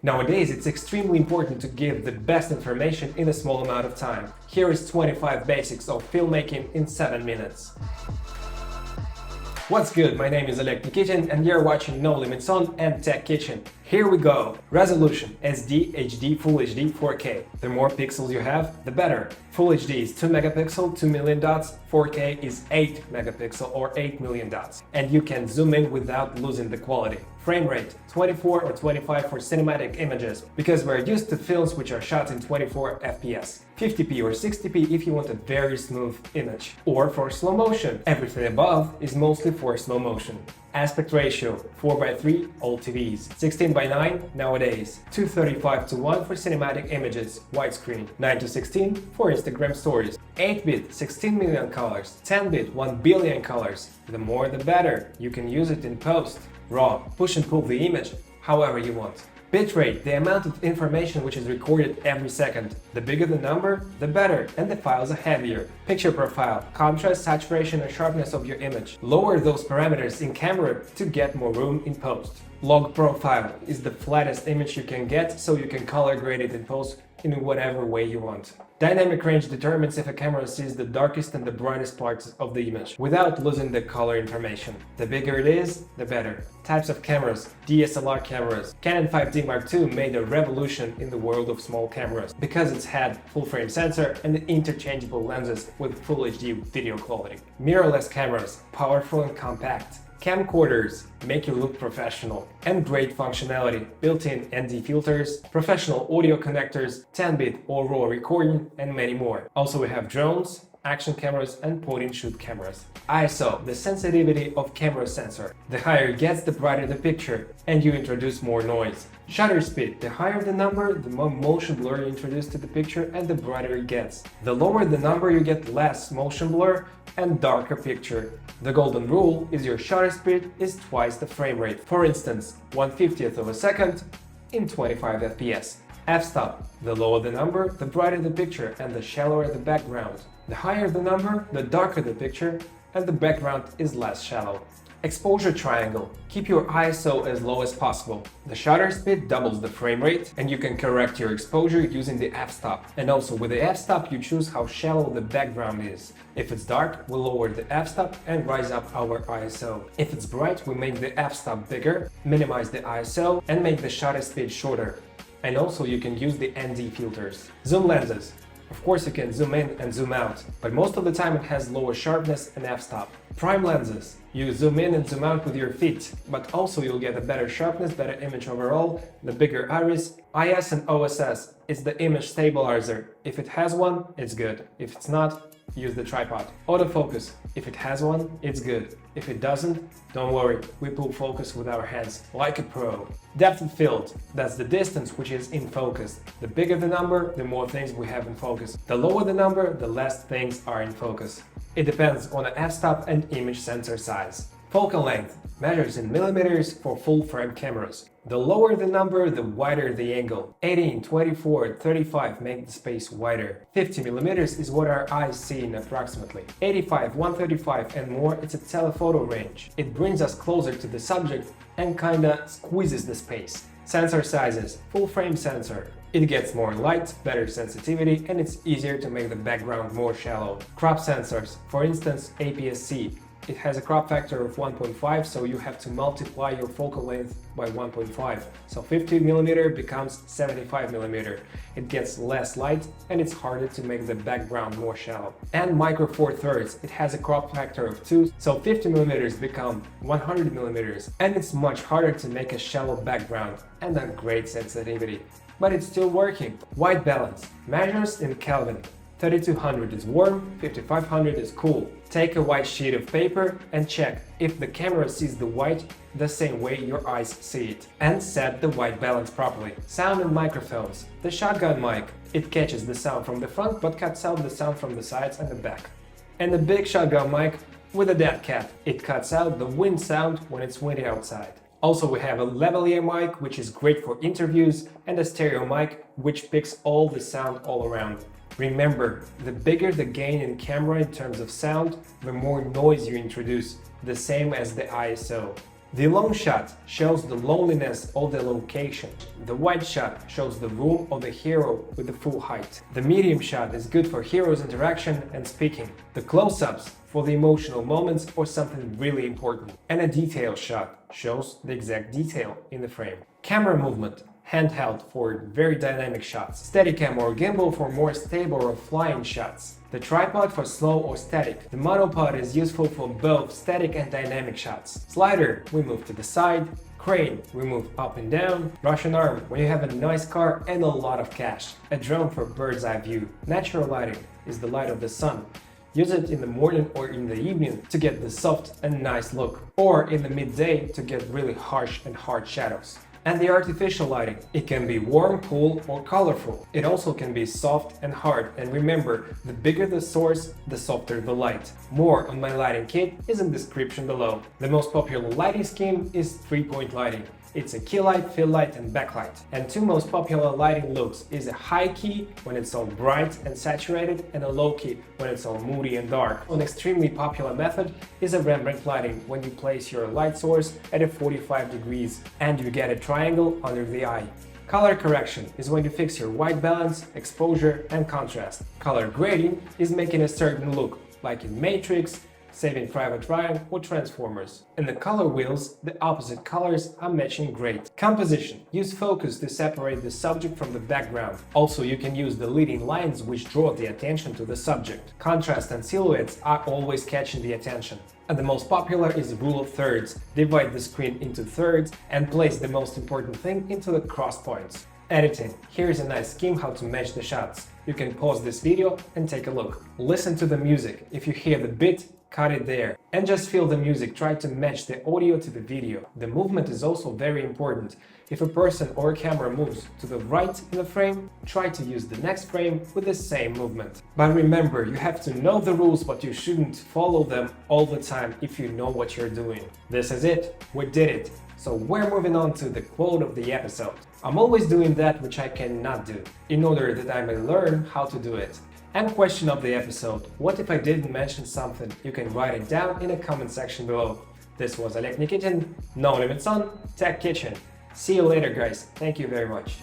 Nowadays, it's extremely important to give the best information in a small amount of time. Here is 25 basics of filmmaking in 7 minutes. What's good? My name is Ekaterina and you're watching No Limits On and Tech Kitchen. Here we go! Resolution SD, HD, Full HD, 4K. The more pixels you have, the better. Full HD is 2 megapixel, 2 million dots, 4K is 8 megapixel or 8 million dots. And you can zoom in without losing the quality. Frame rate 24 or 25 for cinematic images, because we're used to films which are shot in 24 FPS. 50p or 60p if you want a very smooth image. Or for slow motion. Everything above is mostly for slow motion. Aspect ratio 4:3 all TVs, 16:9 nowadays, 235:1 for cinematic images, widescreen, 9:16 for Instagram stories, 8-bit 16 million colors, 10-bit 1 billion colors. The more the better, you can use it in post. RAW, push and pull the image however you want. Bitrate, the amount of information which is recorded every second. The bigger the number, the better, and the files are heavier. Picture profile, contrast, saturation and sharpness of your image. Lower those parameters in camera to get more room in post. Log profile is the flattest image you can get, so you can color grade it in post in whatever way you want. Dynamic range determines if a camera sees the darkest and the brightest parts of the image, without losing the color information. The bigger it is, the better. Types of cameras, DSLR cameras. Canon 5D Mark II made a revolution in the world of small cameras, because it's had full-frame sensor and interchangeable lenses with Full HD video quality. Mirrorless cameras, powerful and compact. Camcorders make you look professional, and great functionality, built-in ND filters, professional audio connectors, 10-bit or RAW recording, and many more. Also we have drones, action cameras and point-and-shoot cameras. ISO, the sensitivity of camera sensor. The higher it gets, the brighter the picture, and you introduce more noise. Shutter speed, the higher the number, the more motion blur you introduce to the picture and the brighter it gets. The lower the number you get, less motion blur and darker picture. The golden rule is your shutter speed is twice the frame rate. For instance, 1/50th of a second in 25 FPS. F-stop, the lower the number, the brighter the picture and the shallower the background. The higher the number, the darker the picture and the background is less shallow. Exposure triangle, keep your ISO as low as possible. The shutter speed doubles the frame rate and you can correct your exposure using the f-stop. And also with the f-stop you choose how shallow the background is. If it's dark, we lower the f-stop and rise up our ISO. If it's bright, we make the f-stop bigger, minimize the ISO and make the shutter speed shorter. And also you can use the ND filters. Zoom lenses. Of course you can zoom in and zoom out, but most of the time it has lower sharpness and f-stop. Prime lenses. You zoom in and zoom out with your feet, but also you'll get a better sharpness, better image overall, the bigger iris. IS and OSS is the image stabilizer. If it has one, it's good. If it's not, use the tripod. Autofocus. If it has one, it's good. If it doesn't, don't worry, we pull focus with our hands, like a pro. Depth of field. That's the distance which is in focus. The bigger the number, the more things we have in focus. The lower the number, the less things are in focus. It depends on the f-stop and image sensor size. Focal length measures in millimeters for full-frame cameras. The lower the number, the wider the angle. 18, 24, 35 make the space wider. 50 millimeters is what our eyes see in approximately. 85, 135 and more, it's a telephoto range. It brings us closer to the subject and kinda squeezes the space. Sensor sizes, full-frame sensor. It gets more light, better sensitivity, and it's easier to make the background more shallow. Crop sensors, for instance APS-C. It has a crop factor of 1.5, so you have to multiply your focal length by 1.5. So 50mm becomes 75mm. It gets less light and it's harder to make the background more shallow. And Micro Four Thirds, it has a crop factor of 2, so 50mm become 100mm. And it's much harder to make a shallow background and a great sensitivity. But it's still working. White balance measures in Kelvin. 3200 is warm, 5500 is cool. Take a white sheet of paper and check if the camera sees the white the same way your eyes see it. And set the white balance properly. Sound and microphones. The shotgun mic. It catches the sound from the front but cuts out the sound from the sides and the back. And the big shotgun mic with a dead cat. It cuts out the wind sound when it's windy outside. Also we have a lavalier mic which is great for interviews and a stereo mic which picks all the sound all around. Remember, the bigger the gain in camera in terms of sound, the more noise you introduce, the same as the ISO. The long shot shows the loneliness of the location. The wide shot shows the room of the hero with the full height. The medium shot is good for hero's interaction and speaking. The close-ups for the emotional moments or something really important. And a detail shot shows the exact detail in the frame. Camera movement, handheld for very dynamic shots. Steadicam or gimbal for more stable or flying shots. The tripod for slow or static. The monopod is useful for both static and dynamic shots. Slider, we move to the side. Crane, we move up and down. Russian arm, when you have a nice car and a lot of cash. A drone for bird's eye view. Natural lighting is the light of the sun. Use it in the morning or in the evening to get the soft and nice look, or in the midday to get really harsh and hard shadows. And the artificial lighting. It can be warm, cool, or colorful. It also can be soft and hard, and remember, the bigger the source, the softer the light. More on my lighting kit is in the description below. The most popular lighting scheme is 3-point lighting. It's a key light, fill light, and backlight. And two most popular lighting looks is a high key when it's all bright and saturated, and a low key when it's all moody and dark. An extremely popular method is a Rembrandt lighting when you place your light source at a 45 degrees and you get a triangle under the eye. Color correction is when you fix your white balance, exposure, and contrast. Color grading is making a certain look, like in Matrix, Saving Private Ryan, or Transformers. In the color wheels, the opposite colors are matching great. Composition. Use focus to separate the subject from the background. Also, you can use the leading lines which draw the attention to the subject. Contrast and silhouettes are always catching the attention. And the most popular is the rule of thirds. Divide the screen into thirds and place the most important thing into the cross points. Editing. Here's a nice scheme how to match the shots. You can pause this video and take a look. Listen to the music. If you hear the beat, cut it there. And just feel the music, try to match the audio to the video. The movement is also very important. If a person or a camera moves to the right in the frame, try to use the next frame with the same movement. But remember, you have to know the rules, but you shouldn't follow them all the time if you know what you're doing. This is it, we did it. So we're moving on to the quote of the episode. I'm always doing that which I cannot do, in order that I may learn how to do it. And question of the episode, what if I didn't mention something? You can write it down in the comment section below. This was Olek Nikitin, No Limits on Tech Kitchen. See you later guys, thank you very much.